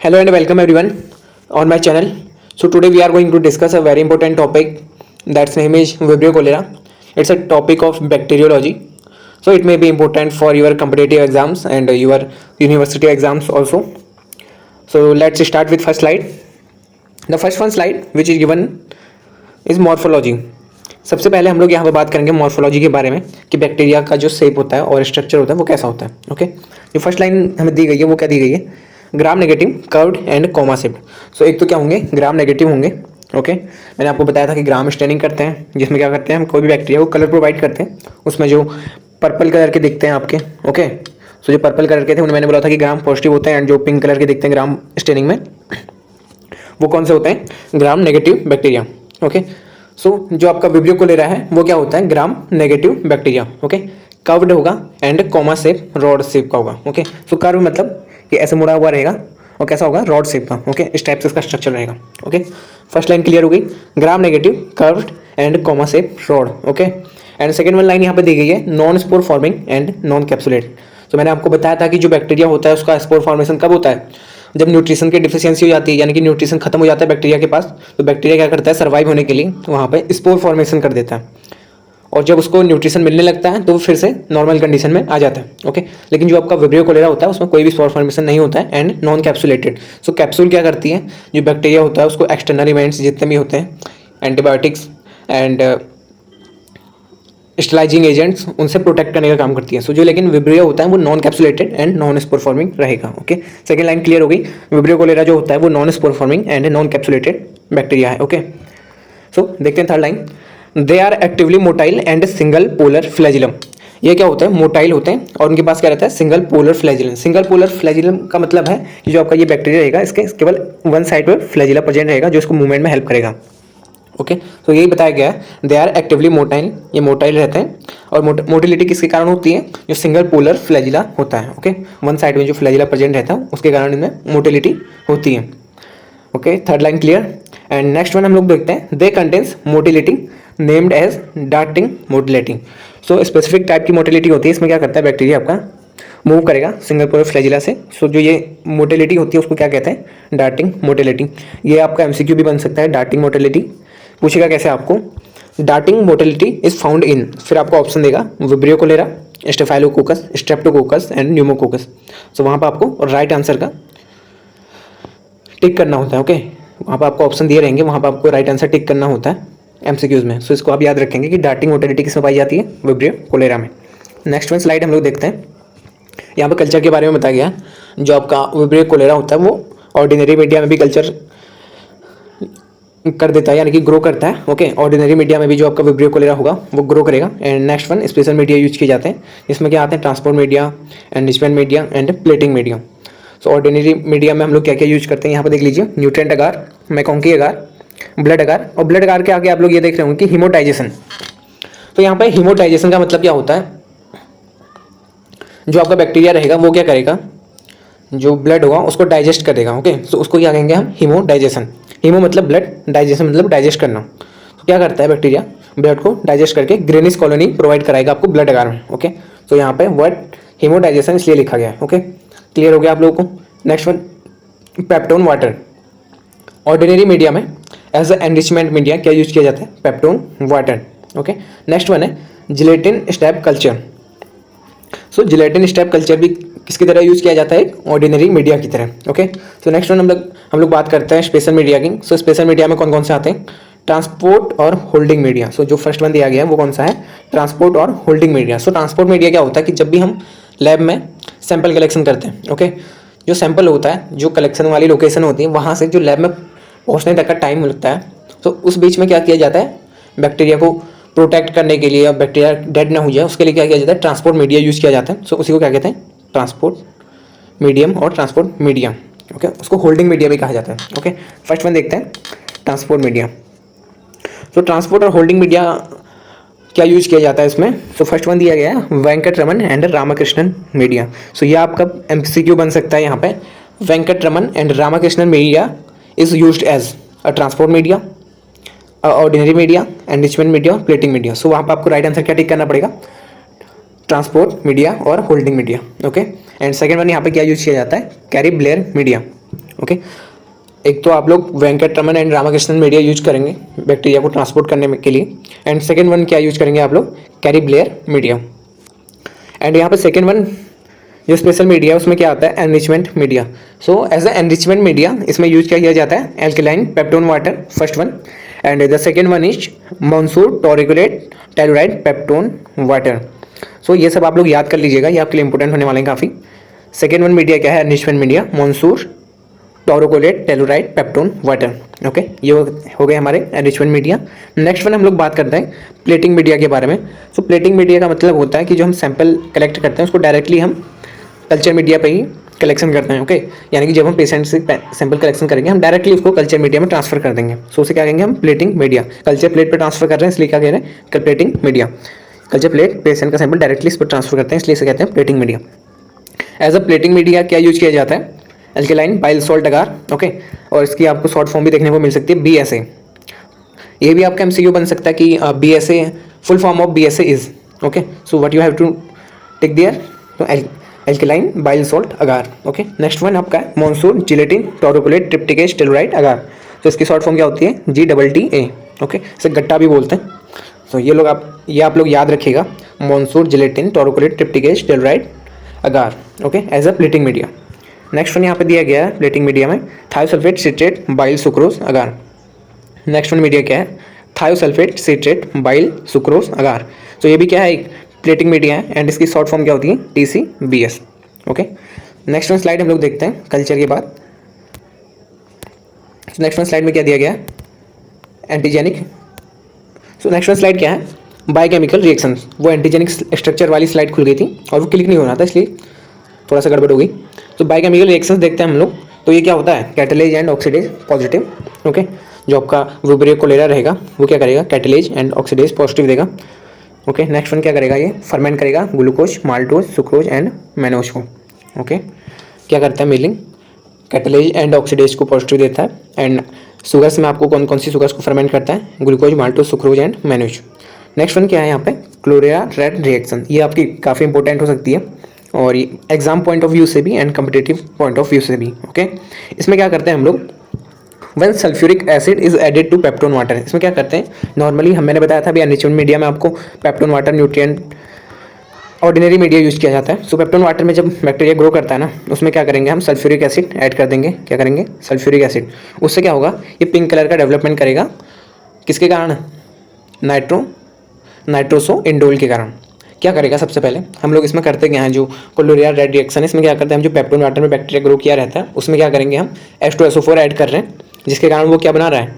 Hello and welcome everyone on my channel. So today we are going to discuss a very important topic that's name is Vibrio cholera. It's a topic of bacteriology. So it may be important for your competitive exams and your university exams also. So let's start with first slide. The first one slide which is given is morphology. सबसे पहले हम लोग यहाँ पे बात करेंगे morphology के बारे में कि बैक्टीरिया का जो शेप होता है और स्ट्रक्चर होता है वो कैसा होता है. ओके, जो फर्स्ट लाइन हमें दी गई है वो क्या दी गई है, gram negative curved and comma shaped. So एक तो क्या होंगे, ग्राम नेगेटिव होंगे. ओके, मैंने आपको बताया था कि ग्राम स्टेनिंग करते हैं जिसमें क्या करते हैं हम कोई भी बैक्टीरिया को कलर प्रोवाइड करते हैं. उसमें जो पर्पल कलर के दिखते हैं आपके, ओके, सो जो पर्पल कलर के थे उन्हें मैंने बोला था कि ग्राम पॉजिटिव होते हैं एंड जो पिंक कलर के दिखते हैं ग्राम स्टेनिंग में वो कौन से होते हैं, gram negative bacteria. Okay, so जो आपका विब्रियो कोलेरा है वो क्या होता है, gram negative bacteria. Okay, curved होगा and comma shape rod shape का होगा. ओके, सो कर्व मतलब ये ऐसे मुड़ा हुआ रहेगा और कैसा होगा, रॉड शेप का. ओके, इस टाइप से इसका स्ट्रक्चर रहेगा. ओके, फर्स्ट लाइन क्लियर हो गई, gram negative curved and comma shape rod. Okay, and second one line यहाँ पे दी गई है, non spore forming and non capsulate. तो मैंने आपको बताया था कि जो बैक्टीरिया होता है उसका स्पोर फॉर्मेशन कब होता है, जब न्यूट्रिशन की डिफिशियंसी हो जाती है, यानी कि न्यूट्रिशन खत्म हो जाता है बैक्टीरिया के पास. तो बैक्टीरिया क्या करता है, सर्वाइव होने के लिए वहाँ पे स्पोर फॉर्मेशन कर देता है और जब उसको न्यूट्रिशन मिलने लगता है तो फिर से नॉर्मल कंडीशन में आ जाता है. ओके, लेकिन जो आपका विब्रियो कोलेरा होता है उसमें कोई भी स्पोर फॉर्मेशन नहीं होता है and non capsulated. So capsule क्या करती है, जो बैक्टीरिया होता है उसको एक्सटर्नल इवेंट्स जितने भी होते हैं, एंटीबायोटिक्स एंड स्टेलाइजिंग एजेंट्स, उनसे प्रोटेक्ट करने का काम करती है. सो जो लेकिन विब्रियो होता है वो non capsulated and non spore forming रहेगा. ओके, सेकंड लाइन क्लियर हो गई, विब्रियो कोलेरा जो होता है वो non spore forming and non capsulated bacteria है. ओके, सो देखते हैं third line, they are actively motile and single polar flagellum. ये क्या होता है, मोटाइल होते हैं और उनके पास क्या रहता है, single polar flagellum. Single polar flagellum का मतलब है कि जो आपका ये बैक्टीरिया रहेगा इसके केवल वन साइड पर फ्लैजिला प्रेजेंट रहेगा जो इसको मूवमेंट में हेल्प करेगा. ओके, तो यही बताया गया है, दे आर एक्टिवली मोटाइल, ये मोटाइल रहते हैं. और मोटिलिटी किसके कारण होती है, जो सिंगल पोलर फ्लैजिला होता है. ओके, वन साइड में जो फ्लैजिला प्रेजेंट रहता है उसके कारण इनमें मोटिलिटी होती है. Okay, third line clear. And next one हम लोग देखते हैं, they contains motility named as darting motility. So specific type की मोटिलिटी होती है, इसमें क्या करता है बैक्टीरिया आपका मूव करेगा सिंगल पोलर फ्लैजिला से. सो जो ये मोटिलिटी होती है उसको क्या कहते हैं, डार्टिंग मोटिलिटी. ये आपका एमसीक्यू भी बन सकता है, डार्टिंग मोटिलिटी पूछेगा कैसे आपको, darting motility is found in, फिर आपको ऑप्शन देगा vibrio cholera, staphylococcus, streptococcus and pneumococcus. So वहाँ पर आपको राइट आंसर का टिक करना होता है. ओके, वहाँ पर आपको ऑप्शन दिए रहेंगे, वहाँ पर आपको राइट आंसर टिक करना होता है एमसीक्यूज में. सो इसको आप याद रखेंगे कि डार्टिंग मोटिलिटी किसमें पाई जाती है, विब्रियो कोलेरा में. नेक्स्ट वन स्लाइड हम लोग देखते हैं, यहाँ पर कल्चर के बारे में बताया गया. जो आपका विब्रियो कोलेरा होता है वो ऑर्डिनरी मीडिया में भी कल्चर कर देता है, यानी कि ग्रो करता है. ओके, ऑर्डिनरी मीडिया में भी जो आपका विब्रियो कोलेरा होगा वो ग्रो करेगा. And next one special media use किए जाते हैं, इसमें क्या आते हैं, transport media, enrichment media and plating media. So ordinary media में हम लोग क्या क्या यूज करते हैं, यहाँ पर देख लीजिए, न्यूट्रिएंट अगार, मैकोंकी अगार, ब्लड अगार. और ब्लड अगार के आगे आप लोग ये देख रहे होंगे कि हीमोटाइजेशन. तो यहाँ पर हीमोटाइजेशन का मतलब क्या होता है, जो आपका बैक्टीरिया रहेगा वो क्या करेगा, जो ब्लड होगा उसको डाइजेस्ट करेगा. ओके, सो उसको क्या कहेंगे हम, हीमोडाइजेशन. हीमो मतलब ब्लड, डाइजेशन मतलब डाइजेस्ट करना. तो क्या करता है बैक्टीरिया, ब्लड को डाइजेस्ट करके ग्रेनिश कॉलोनी प्रोवाइड कराएगा आपको ब्लड अगार में. ओके, तो यहाँ पे वर्ड हीमोडाइजेशन इसलिए लिखा गया है. ओके, क्लियर हो गया आप लोगों को. Next one, peptone water. Ordinary media में एज अ एनरिचमेंट मीडिया क्या यूज किया जाता है, peptone water. Okay, next one है जिलेटिन स्टेप कल्चर. सो जिलेटिन स्टेप कल्चर भी किसकी तरह यूज किया जाता है, ऑर्डिनरी मीडिया की तरह. ओके, तो नेक्स्ट वन हम लोग बात करते हैं स्पेशल मीडिया की. सो स्पेशल मीडिया में कौन कौन से आते हैं, ट्रांसपोर्ट और होल्डिंग मीडिया. सो जो फर्स्ट वन दिया गया है वो कौन सा है, ट्रांसपोर्ट और होल्डिंग मीडिया. सो ट्रांसपोर्ट मीडिया क्या होता है कि जब भी हम लैब में सैंपल कलेक्शन करते हैं, ओके, जो सैंपल होता है, जो कलेक्शन वाली लोकेशन होती है वहाँ से जो लैब में पहुँचने तक का टाइम लगता है, तो उस बीच में क्या किया जाता है, बैक्टीरिया को प्रोटेक्ट करने के लिए, बैक्टीरिया डेड ना हो जाए उसके लिए क्या किया जाता है, ट्रांसपोर्ट मीडिया यूज किया जाता है. सो उसी को क्या कहते हैं, ट्रांसपोर्ट मीडियम और ट्रांसपोर्ट मीडिया. ओके, उसको होल्डिंग मीडिया भी कहा जाता है. ओके, फर्स्ट वन देखते हैं, ट्रांसपोर्ट मीडिया. तो ट्रांसपोर्ट और होल्डिंग मीडिया क्या यूज किया जाता है इसमें. सो फर्स्ट वन दिया गया है Venkataraman and Ramakrishnan media. So ये आपका एमसीक्यू बन सकता है यहाँ पे, Venkataraman and Ramakrishnan media is used as a transport media, ordinary media, enrichment media, plating media. So वहाँ पर आपको राइट आंसर क्या टिक करना पड़ेगा, ट्रांसपोर्ट मीडिया और holding media. Okay, and second one यहाँ पे क्या यूज किया जाता है, कैरी ब्लेयर मीडिया. ओके, एक तो आप लोग Venkatraman and Ramakrishnan media use करेंगे बैक्टीरिया को ट्रांसपोर्ट करने के लिए, एंड सेकेंड वन क्या यूज करेंगे आप लोग, कैरी ब्लेयर मीडिया। एंड यहाँ पे सेकेंड वन जो स्पेशल मीडिया उसमें क्या आता है, enrichment media. So as a enrichment media इसमें यूज क्या किया जाता है, alkaline peptone water, first one, and the second one is Monsur taurocholate telluride peptone water. So ये सब आप लोग याद कर लीजिएगा, ये आपके लिए इंपॉर्टेंट होने वाले हैं काफ़ी। सेकेंड वन मीडिया क्या है, enrichment media, Monsur taurocholate telluride peptone water. Okay, ये हो गए हमारे एनरिचमेंट मीडिया। नेक्स्ट वन हम लोग बात करते हैं प्लेटिंग मीडिया के बारे में। सो प्लेटिंग मीडिया का मतलब होता है कि जो हम सैंपल कलेक्ट करते हैं उसको डायरेक्टली हम कल्चर मीडिया पे ही कलेक्शन करते हैं। ओके, यानी कि जब हम पेशेंट से सैंपल कलेक्शन करेंगे हम डायरेक्टली उसको कल्चर मीडिया में ट्रांसफर कर देंगे। सो उसे क्या कहेंगे हम, प्लेटिंग मीडिया। कल्चर प्लेट पे ट्रांसफर कर रहे हैं इसलिए क्या कह रहे हैं, plating media. Culture plate patient का सैंपल डायरेक्टली इस पर ट्रांसफर करते हैं इसलिए इसे कहते हैं plating media. As a plating media क्या यूज किया जाता है, alkaline bile salt agar. Okay, और इसकी आपको शॉर्ट फॉर्म भी देखने को मिल सकती है, BSA। ये भी आपका MCQ बन सकता है कि BSA full form of BSA is. Okay, so what you have to tick there, तो alkaline bile salt agar. Okay, next one आपका है मॉन्सूर जिलेटिन टोरिकुलेट ट्रिप्टिकेज टेलुराइड अगार। तो इसकी शॉर्ट फॉर्म क्या होती है, GTTA। ओके, इसे गट्टा भी बोलते हैं। तो ये आप लोग याद रखिएगा, Monsur gelatin taurocholate trypticase telluride agar. Okay, as a plating media. Next one यहाँ पे दिया गया है प्लेटिंग मीडिया में, thiosulphate citrate bile sucrose agar. Next one media क्या है, thiosulphate citrate bile sucrose agar. तो ये भी क्या है, एक प्लेटिंग मीडिया है, एंड इसकी शॉर्ट फॉर्म क्या होती है, TCBS। Okay, next one slide हम लोग देखते हैं कल्चर के बाद। नेक्स्ट वन स्लाइड में क्या दिया गया है, antigenic. So next one slide क्या है, बायोकेमिकल रिएक्शन। वो एंटीजेनिक स्ट्रक्चर वाली स्लाइड खुल गई थी और वो क्लिक नहीं हो रहा था इसलिए थोड़ा सा गड़बड़ हो गई। तो बायोकेमिकल रिएक्शंस देखते हैं हम लोग। तो ये क्या होता है, catalase and oxidase positive. Okay, जो आपका विब्रियो कोलेरा रहेगा वो क्या करेगा, कैटलेज एंड ऑक्सीडेज पॉजिटिव देगा। ओके, नेक्स्ट वन क्या करेगा, ये फर्मेंट करेगा glucose, maltose, sucrose and mannose को। ओके, क्या करता है मिलिंग, कैटलेज एंड ऑक्सीडेज को पॉजिटिव देता है। एंड शुगर्स में आपको कौन कौन सी शुगर्स को फर्मेंट करता है, glucose, maltose, sucrose and mannose. Next one क्या है यहाँ पे, क्लोरेरा रेड रिएक्शन। ये आपकी काफ़ी इंपॉर्टेंट हो सकती है और एग्जाम पॉइंट ऑफ व्यू से भी and competitive point of view से भी। ओके, इसमें क्या करते हैं हम लोग, when sulphuric acid is added to peptone water. इसमें क्या करते हैं, नॉर्मली मैंने बताया था अभी एनरिचमेंट मीडिया में आपको peptone water, nutrient, ordinary media use किया जाता है। सो पेप्टोन वाटर में जब बैक्टीरिया ग्रो करता है ना, उसमें क्या करेंगे हम, सल्फ्यूरिक एसिड ऐड कर देंगे। क्या करेंगे, सल्फ्यूरिक एसिड। उससे क्या होगा, ये पिंक कलर का डेवलपमेंट करेगा, किसके कारण, नाइट्रोसो इंडोल के कारण। क्या करेगा, सबसे पहले हम लोग इसमें करते क्या हैं, जो क्लोरेरा रेड रिएक्शन है इसमें क्या करते हैं हम, जो पेप्टोन वाटर में बैक्टीरिया ग्रो किया रहता है उसमें क्या करेंगे हम, H2SO4 ऐड कर रहे हैं, जिसके कारण वो क्या बना रहा है,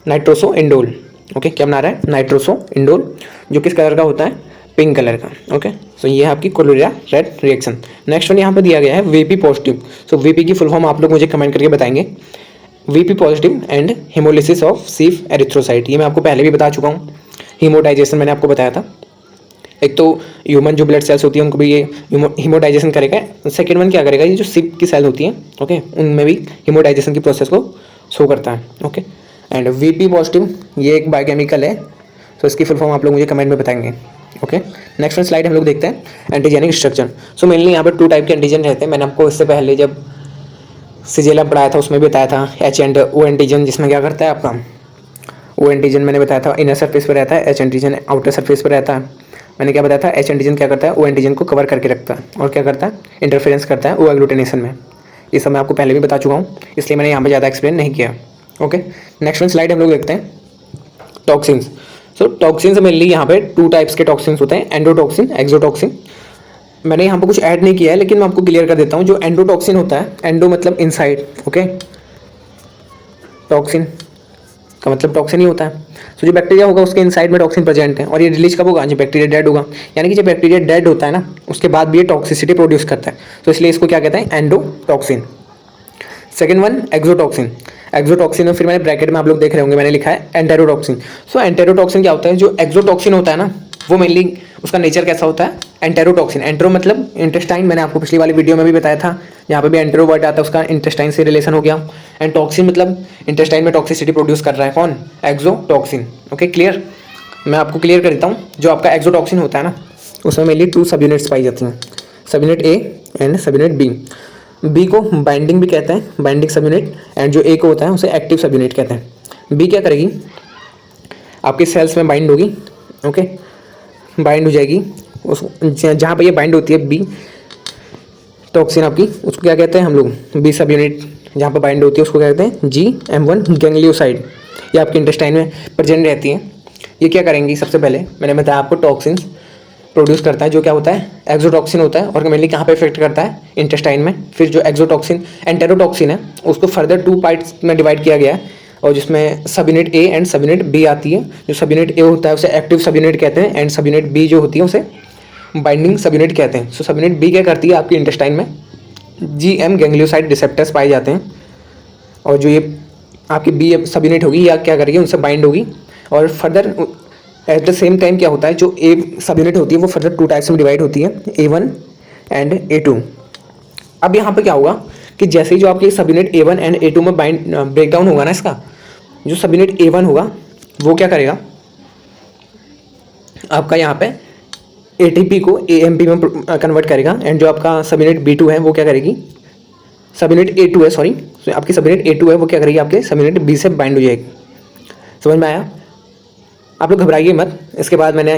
नाइट्रोसो इंडोल। ओके, क्या बना रहा है, नाइट्रोसो इंडोल, जो किस कलर का होता है, पिंक कलर का। ओके, सो ये है आपकी cholera red reaction. Next one यहाँ पर दिया गया है VP पॉजिटिव। सो VP की फुल फॉर्म आप लोग मुझे कमेंट करके बताएंगे। VP positive and haemolysis of sheep erythrocyte. ये मैं आपको पहले भी बता चुका हूँ, हीमोडाइजेशन मैंने आपको बताया था। एक तो ह्यूमन जो ब्लड सेल्स होती है उनको भी ये हीमोडाइजेशन करेगा। सेकेंड वन क्या करेगा, ये जो सिप की सेल होती है, ओके, उनमें भी हीमोडाइजेशन की प्रोसेस को शो करता है। ओके, एंड VP पॉजिटिव ये एक बायोकेमिकल है, तो इसकी फुल फॉर्म आप लोग मुझे कमेंट में बताएंगे। ओके, नेक्स्ट वन स्लाइड हम लोग देखते हैं एंटीजेनिक स्ट्रक्चर। सो मेनली यहाँ पर 2 टाइप के एंटीजन रहते हैं। मैंने आपको इससे पहले जब सिजेला पढ़ाया था उसमें भी बताया था, H एंड O एंटीजन, जिसमें क्या करता है आपका O एंटीजन मैंने बताया था इनर सरफेस पर रहता है, H एंटीजन आउटर सरफेस पर रहता है। मैंने क्या बताया था, H एंटीजन क्या करता है, O एंटीजन को कवर करके रखता है और क्या करता है, इंटरफेरेंस करता है O एग्लूटिनेशन में। ये सब मैं आपको पहले भी बता चुका हूँ, इसलिए मैंने यहाँ पर ज़्यादा एक्सप्लेन नहीं किया। ओके, नेक्स्ट वन स्लाइड हम लोग देखते हैं टॉक्सिन्स। सो टॉक्सिन्स मेनली यहाँ पे 2 टाइप्स के टॉक्सिन्स होते हैं, एंडोटॉक्सिन, एक्सोटॉक्सिन। मैंने यहाँ पर कुछ ऐड नहीं किया है लेकिन मैं आपको क्लियर कर देता हूँ। जो एंडोटॉक्सिन होता है, एंडो मतलब इनसाइड, ओके, टॉक्सिन का मतलब टॉक्सिन ही होता है। तो जो बैक्टीरिया होगा उसके इनसाइड में टॉक्सिन प्रेजेंट है और ये रिलीज कब होगा, जब बैक्टीरिया डेड होगा। यानी कि जब बैक्टीरिया डेड होता है ना, उसके बाद भी ये टॉक्सिसिटी प्रोड्यूस करता है, तो इसलिए इसको क्या कहते हैं, endotoxin. Second one exotoxin. Exotoxin में फिर मैंने ब्रैकेट में आप लोग देख रहे होंगे मैंने लिखा है एंटेरोटॉक्सिन। सो एंटेरोटॉक्सिन क्या होता है, जो एक्सोटॉक्सिन होता है ना वो मेनली उसका नेचर कैसा होता है, एंटेरोटॉक्सिन। एंटेरो मतलब इंटेस्टाइन, मैंने आपको पिछली वाली वीडियो में भी बताया था, यहाँ पे भी एंटेरो वर्ड आता है, उसका इंटेस्टाइन से रिलेशन हो गया। एंड टॉक्सिन मतलब इंटेस्टाइन में टॉक्सिसिटी प्रोड्यूस कर रहा है, कौन, एक्सोटॉक्सिन। Okay, clear. मैं आपको क्लियर कर देता हूँ, जो आपका एक्सोटॉक्सिन होता है ना उसमें मेनली 2 सब यूनिट्स पाई जाती हैं, sub unit A and sub unit B। B को बाइंडिंग भी कहते हैं, बाइंडिंग सब यूनिट, एंड जो ए को होता है उसे एक्टिव सब यूनिट कहते हैं। बी क्या करेगी, आपके सेल्स में बाइंड होगी, ओके, बाइंड हो जाएगी उस जहाँ पर ये बाइंड होती है बी टॉक्सिन आपकी, उसको क्या कहते हैं हम लोग, बी सब यूनिट जहाँ पर बाइंड होती है उसको क्या कहते हैं, GM1 गैंग्लियोसाइड। ये आपके इंटेस्टाइन में प्रेजेंट रहती है। ये क्या करेंगी, सबसे पहले मैंने बताया आपको टॉक्सिन्स प्रोड्यूस करता है, जो क्या होता है, एक्सोटॉक्सिन होता है, और मेनली कहाँ पे इफेक्ट करता है, इंटेस्टाइन में। फिर जो एक्सोटॉक्सिन एंटेरोटॉक्सिन है उसको फर्दर 2 पार्ट्स में डिवाइड किया गया है, और जिसमें sub unit A and sub unit B आती है। जो सब यूनिट ए होता है उसे एक्टिव सब यूनिट कहते हैं, एंड सब यूनिट बी जो होती है उसे बाइंडिंग सब यूनिट कहते हैं। सो सब यूनिट बी क्या करती है, आपकी इंटेस्टाइन में GM गैंग्लियोसाइड रिसेप्टर्स पाए जाते हैं, और जो ये आपकी बी सब यूनिट होगी या क्या करेगी, उनसे बाइंड होगी, और further at the same time क्या होता है, जो ए सब यूनिट होती है वो फर्दर 2 टाइप्स में डिवाइड होती है, A1 एंड A2। अब यहाँ पे क्या होगा कि जैसे ही जो आपकी सब यूनिट A1 एंड A2 में बाइंड ब्रेक डाउन होगा ना, इसका जो सब यूनिट A1 होगा वो क्या करेगा, आपका यहाँ पे ATP को AMP में कन्वर्ट करेगा, एंड जो आपका सब यूनिट B2 है वो क्या करेगी, सब यूनिट A2 है, सॉरी, आपकी सब यूनिट A2 है वो क्या करेगी, आपके सब यूनिट B से बाइंड हो जाएगी। समझ में आया? आप लोग घबराइए मत, इसके बाद मैंने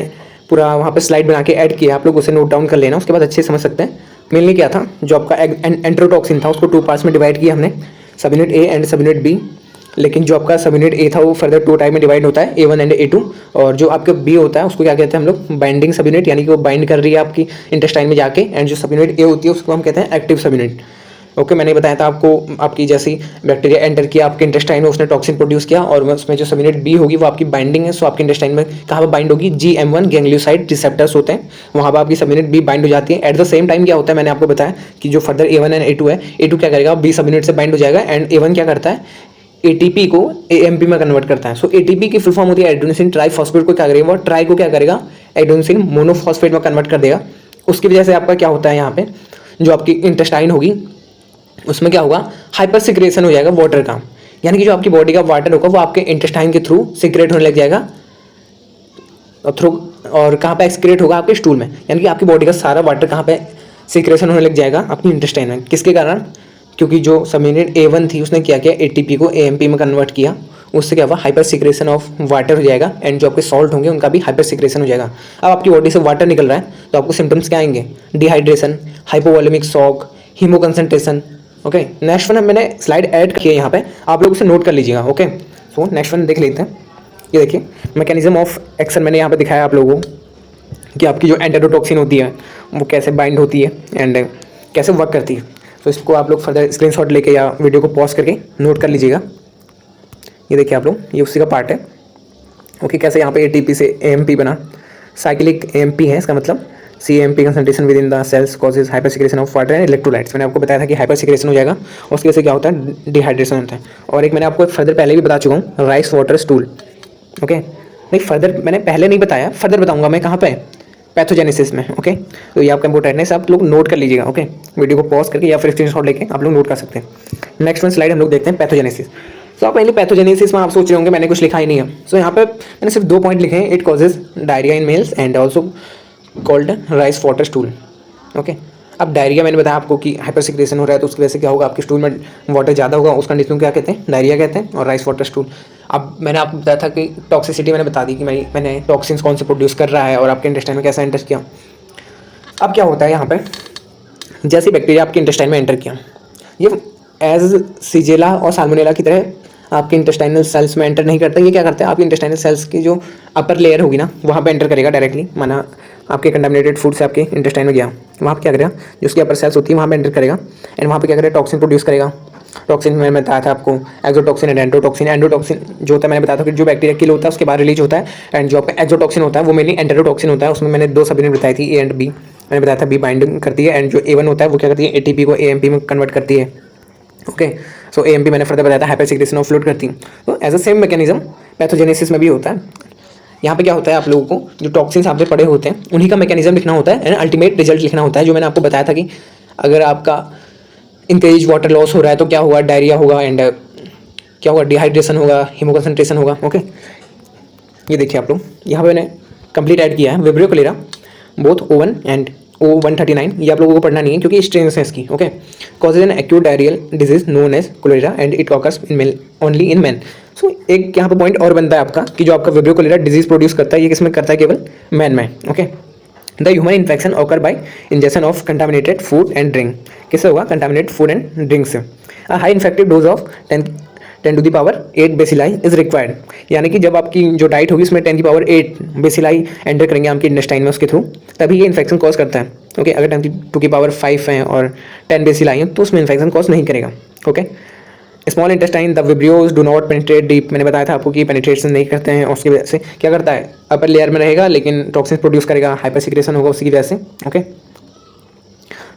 पूरा वहाँ पे स्लाइड बना के ऐड किया, आप लोग उसे नोट डाउन कर लेना, उसके बाद अच्छे से समझ सकते हैं। मेनली क्या था, जो आपका एंटेरोटॉक्सिन था उसको 2 पार्ट्स में डिवाइड किया हमने, sub unit A and sub unit B. लेकिन जो आपका सब यूनिट ए था वो फर्दर 2 टाइप में डिवाइड होता है, A1 एंड A2, और जो आपका बी होता है उसको क्या कहते हैं हम लोग, बाइंडिंग सब यूनिट, यानी कि वो बाइंड कर रही है आपकी इंटेस्टाइन में जाके, एंड जो सब यूनिट ए होती है उसको हम कहते हैं एक्टिव सब यूनिट। ओके, मैंने बताया था आपको, आपकी जैसी बैक्टीरिया एंटर किया आपके इंटेस्टाइन में, उसने टॉक्सिन प्रोड्यूस किया, और उसमें जो सब यूनिट बी होगी वो आपकी बाइंडिंग है। सो आपके इंटेस्टाइन में कहाँ पर बाइंड होगी, GM1 गैंग्लियोसाइड रिसेप्टर्स होते हैं, वहाँ पर आपकी सब यूनिट बी बाइंड हो जाती है। एट द सेम टाइम क्या होता है, मैंने आपको बताया कि जो फर्दर A1 एंड A2 है, A2 क्या करेगा, बी सब यूनिट से बाइंड हो जाएगा, एंड A1 क्या करता है, ATP को AMP में कन्वर्ट करता है। सो ATP की फुल फॉर्म होती है एडेनोसिन ट्राइफॉस्फेट, को क्या करेगा, वो ट्राई को क्या करेगा, एडेनोसिन मोनोफॉस्फेट में कन्वर्ट कर देगा। उसकी वजह से आपका क्या होता है, यहाँ पे जो आपकी इंटेस्टाइन होगी उसमें क्या होगा, हाइपर सिक्रेशन हो जाएगा वाटर का, यानी कि जो आपकी बॉडी का वाटर होगा वो आपके इंटेस्टाइन के थ्रू सिक्रेट होने लग जाएगा, और कहाँ पे एक्सक्रेट होगा, आपके स्टूल में, यानी कि आपकी बॉडी का सारा वाटर कहाँ पे सिक्रेशन होने लग जाएगा, अपनी इंटेस्टाइन में। किसके कारण, क्योंकि जो सब यूनिट A1 थी उसने क्या किया, ATP को AMP में कन्वर्ट किया, उससे क्या हुआ, हाइपर सिक्रेशन ऑफ वाटर हो जाएगा, एंड जो आपके सॉल्ट होंगे उनका भी हाइपर सिक्रेशन हो जाएगा। अब आपकी बॉडी से वाटर निकल रहा है तो आपको सिम्टम्स क्या आएंगे, dehydration, hypovolaemic shock, haemoconcentration. Okay, next one मैंने स्लाइड ऐड किया यहाँ पे, आप लोग उसे नोट कर लीजिएगा। ओके, सो नेक्स्ट वन देख लेते हैं। ये देखिए मैकेनिज्म ऑफ एक्शन मैंने यहाँ पे दिखाया आप लोगों को कि आपकी जो एंटेरोटॉक्सिन होती है वो कैसे बाइंड होती है एंड कैसे वर्क करती है। तो इसको आप लोग फर्दर स्क्रीनशॉट लेके या वीडियो को पॉज करके नोट कर लीजिएगा। ये देखिए आप लोग, ये उसी का पार्ट है। ओके, कैसे यहाँ पे ATP से AMP बना, साइक्लिक AMP है इसका मतलब, CAMP concentration within the cells causes hypersecretion of water and electrolytes. मैंने आपको बताया था कि हाइपर सिक्रेशन हो जाएगा, और उसकी वजह से क्या होता है, डिहाइड्रेशन होता है। और एक मैंने आपको फर्दर पहले भी बता चुका हूँ, राइस वाटर स्टूल। ओके, नहीं फर्दर मैंने पहले नहीं बताया, फर्दर बताऊँगा मैं कहाँ पे, पैथोजेनेसिस में। ओके, तो ये आपका इंपॉर्टेंट है, आप लोग नोट कर लीजिएगा। ओके, वीडियो को पॉज करके या फिर स्क्रीनशॉट लेके आप लोग नोट कर सकते हैं। नेक्स्ट वन स्लाइड हम लोग देखते हैं, पैथोजेनेसिस। तो आप पहले पैथोजेनेसिस में आप सोच रहे होंगे मैंने कुछ लिखा ही नहीं है। सो यहाँ पे मैंने सिर्फ 2 पॉइंट लिखे हैं, it causes diarrhoea in males and also called rice water stool. Okay, अब डायरिया मैंने बताया आपको कि हाइपर सिक्रेशन हो रहा है तो उसकी वजह से क्या होगा, आपके स्टूल में वाटर ज़्यादा होगा, उस कंडीशन को क्या कहते हैं, डायरिया कहते हैं, और राइस वाटर स्टूल। अब मैंने आपको बताया था कि टॉक्सिसिटी मैंने बता दी कि मैंने टॉक्सिन्स कौन से प्रोड्यूस कर रहा है और आपके इंटेस्टाइन में कैसा एंटर किया। अब क्या होता है यहाँ पे, जैसे बैक्टीरिया आपके इंटेस्टाइन में एंटर किया, ये एज सीजेला और साल्मोनेला की तरह आपके इंटेस्टाइनल सेल्स में एंटर नहीं करता। ये क्या करता है, आपके इंटेस्टाइनल सेल्स की जो अपर लेयर होगी ना वहाँ पे एंटर करेगा डायरेक्टली। माना आपके कंटामिनेटेड फूड से आपके इंटेस्टाइन में गया, वहाँ पे क्या करेगा, जो उसकी अपर सेल्स होती है वहाँ पे एंटर करेगा, एंड वहाँ पे क्या करेगा, टॉक्सिन प्रोड्यूस करेगा। टॉक्सिन मैंने बताया था आपको, एक्सोटॉक्सिन एंड एंडोटॉक्सिन। एंडोटॉक्सिन जो होता है मैंने बताया था कि जो बैक्टीरिया किल होता है उसके बाद रिलीज होता है, एंड जो आपका एक्सोटॉक्सिन होता है वो मेनली एंटेरोटॉक्सिन होता है। उसमें मैंने 2 सब यूनिट बताई थी, A एंड B। मैंने बताया था B बाइंडिंग करती है, एंड जो A1 होता है वो क्या करती है, ATP को AMP में कन्वर्ट करती है। ओके, सो AMP मैंने फर्दर बताया था हाइपर सिक्रेशन ऑफ फ्लूइड करती है। तो as a same mechanism pathogenesis में भी होता है। यहाँ पे क्या होता है, आप लोगों को जो टॉक्सिन्स आप पे पड़े होते हैं उन्हीं का मैकेनिज्म लिखना होता है एंड अल्टीमेट रिजल्ट लिखना होता है। जो मैंने आपको बताया था कि अगर आपका इंक्रीज वाटर लॉस हो रहा है तो क्या होगा, डायरिया होगा, एंड क्या होगा, डिहाइड्रेशन होगा, हीमो कंसंट्रेशन होगा। ओके, ये देखिए आप लोग यहाँ पे मैंने कंप्लीट ऐड किया है vibrio Clara both O1 and O139, ये आप लोगों को पढ़ना नहीं है क्योंकि स्ट्रेन है इसकी. Okay, causes an acute diarrhoeal disease known as cholera and it occurs in male only in man. So एक यहाँ पे पॉइंट और बनता है आपका कि जो आपका विब्रियो कोलेरा डिजीज प्रोड्यूस करता है ये किसमें करता है, केवल मैन में. Okay, the human infection occur by injection of contaminated food and drink. किससे होगा, कंटामिनेटेड फूड एंड ड्रिंक से. A high infective dose of 10 to the power 8 bacilli is required. यानी कि जब आपकी जो डाइट होगी उसमें 10 की पावर 8 बेसिलाई एंटर करेंगे आपके इंटेस्टाइन में उसके थ्रू, तभी ये इन्फेक्शन कॉज करता है. ओके, अगर 10 की पावर 5 है और 10 बेसिलाई है तो उसमें इन्फेक्शन कॉज नहीं करेगा. Okay, small intestine the vibrios do not penetrate deep. मैंने बताया था आपको कि पेनिट्रेशन नहीं करते हैं और उसकी वजह से क्या करता है, अपर लेयर में रहेगा लेकिन टॉक्सिन्स प्रोड्यूस करेगा, हाइपर सिक्रेशन होगा उसकी वजह से. ओके,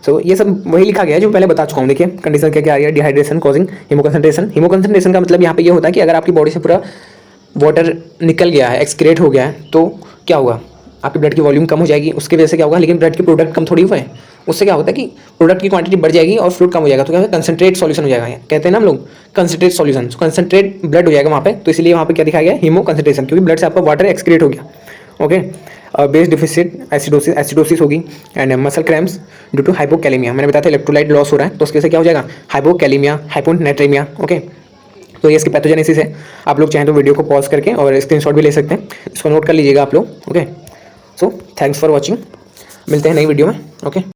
सो ये सब वही लिखा गया है जो पहले बता चुका हूँ. देखिए कंडीशन क्या क्या आ रही है, डिहाइड्रेशन कॉजिंग हीमोकंसंट्रेशन. हीमोकंसंट्रेशन का मतलब यहाँ पे ये होता है कि अगर आपकी बॉडी से पूरा वाटर निकल गया है, एक्सक्रेट हो गया है, तो क्या होगा, आपकी ब्लड की वॉल्यूम कम हो जाएगी, उसकी वजह से क्या होगा, लेकिन ब्लड की प्रोडक्ट कम थोड़ी हुआ है, उससे क्या होता है कि प्रोडक्ट की क्वांटिटी बढ़ जाएगी और फ्लूइड कम हो जाएगा, तो क्या होगा, कंसंट्रेट सॉल्यूशन हो जाएगा. कहते हैं ना हम लोग कंसंट्रेट सॉल्यूशन, कंसंट्रेट ब्लड हो जाएगा वहाँ पे, तो इसलिए वहाँ पे क्या दिखाया गया, हीमो कंसंट्रेशन, क्योंकि ब्लड से आपका वाटर एक्सक्रेट हो गया. ओके, बेस डिफिसिट एसिडोसिस होगी and muscle cramps due to hypokalaemia. मैंने बताया था इलेक्ट्रोलाइट लॉस हो रहा है, तो उसके से क्या हो जाएगा, हाइपोकैलेमिया, हाइपोनेट्रेमिया. ओके, तो ये इसकी पैथोजेनेसिस है. आप लोग चाहें तो वीडियो को पॉज करके और स्क्रीनशॉट भी ले सकते हैं, इसको नोट कर लीजिएगा आप लोग. Okay, so thanks for watching, मिलते हैं नई वीडियो में. ओके.